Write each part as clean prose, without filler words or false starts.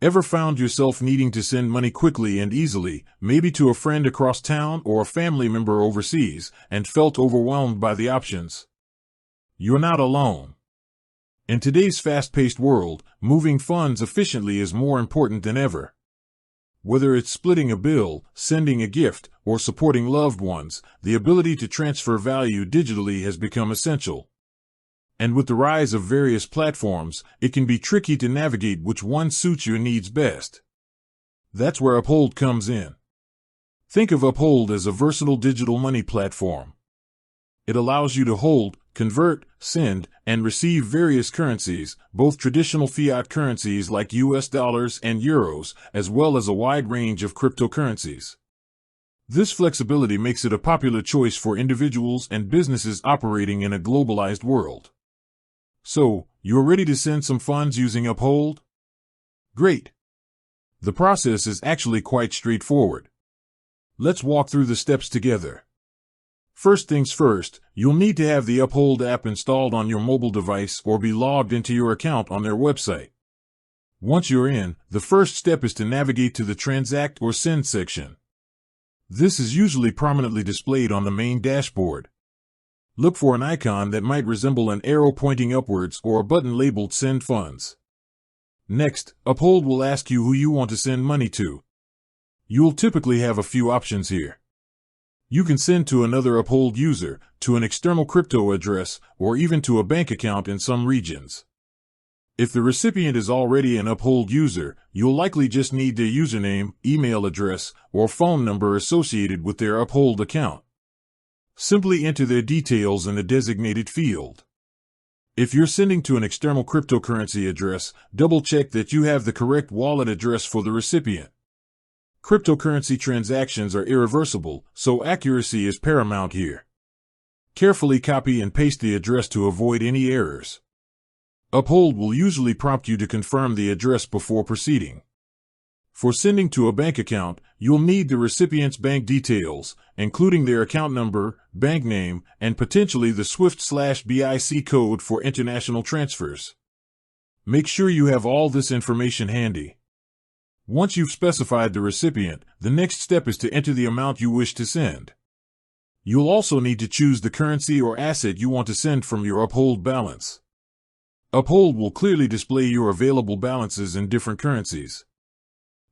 Ever found yourself needing to send money quickly and easily, maybe to a friend across town or a family member overseas, and felt overwhelmed by the options? You're not alone. In today's fast-paced world, moving funds efficiently is more important than ever. Whether it's splitting a bill, sending a gift, or supporting loved ones, the ability to transfer value digitally has become essential. And with the rise of various platforms, it can be tricky to navigate which one suits your needs best. That's where Uphold comes in. Think of Uphold as a versatile digital money platform. It allows you to hold, convert, send, and receive various currencies, both traditional fiat currencies like US dollars and euros, as well as a wide range of cryptocurrencies. This flexibility makes it a popular choice for individuals and businesses operating in a globalized world. So, you're ready to send some funds using Uphold? Great! The process is actually quite straightforward. Let's walk through the steps together. First things first, you'll need to have the Uphold app installed on your mobile device or be logged into your account on their website. Once you're in, the first step is to navigate to the Transact or Send section. This is usually prominently displayed on the main dashboard. Look for an icon that might resemble an arrow pointing upwards or a button labeled Send Funds. Next, Uphold will ask you who you want to send money to. You'll typically have a few options here. You can send to another Uphold user, to an external crypto address, or even to a bank account in some regions. If the recipient is already an Uphold user, you'll likely just need their username, email address, or phone number associated with their Uphold account. Simply enter their details in the designated field. If you're sending to an external cryptocurrency address, double-check that you have the correct wallet address for the recipient. Cryptocurrency transactions are irreversible, so accuracy is paramount here. Carefully copy and paste the address to avoid any errors. Uphold will usually prompt you to confirm the address before proceeding. For sending to a bank account, you'll need the recipient's bank details, including their account number, bank name, and potentially the SWIFT/BIC code for international transfers. Make sure you have all this information handy. Once you've specified the recipient, the next step is to enter the amount you wish to send. You'll also need to choose the currency or asset you want to send from your Uphold balance. Uphold will clearly display your available balances in different currencies.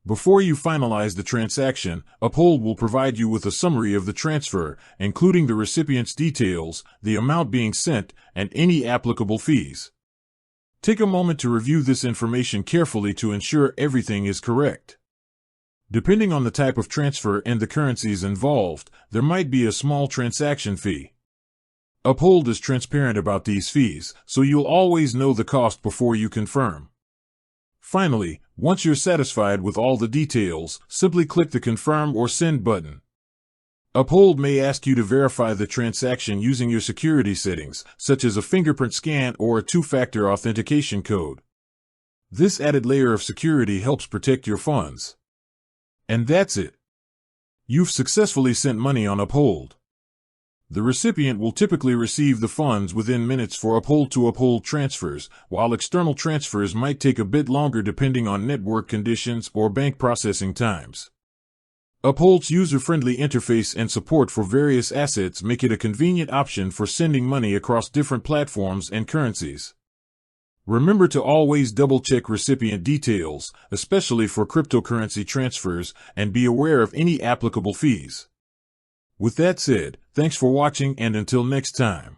Before you finalize the transaction, Uphold will provide you with a summary of the transfer, including the recipient's details, the amount being sent, and any applicable fees. Take a moment to review this information carefully to ensure everything is correct. Depending on the type of transfer and the currencies involved, there might be a small transaction fee. Uphold is transparent about these fees, so you'll always know the cost before you confirm. Finally, once you're satisfied with all the details, simply click the Confirm or Send button. Uphold may ask you to verify the transaction using your security settings, such as a fingerprint scan or a two-factor authentication code. This added layer of security helps protect your funds. And that's it. You've successfully sent money on Uphold. The recipient will typically receive the funds within minutes for Uphold-to-Uphold transfers, while external transfers might take a bit longer depending on network conditions or bank processing times. Uphold's user-friendly interface and support for various assets make it a convenient option for sending money across different platforms and currencies. Remember to always double-check recipient details, especially for cryptocurrency transfers, and be aware of any applicable fees. With that said, thanks for watching and until next time.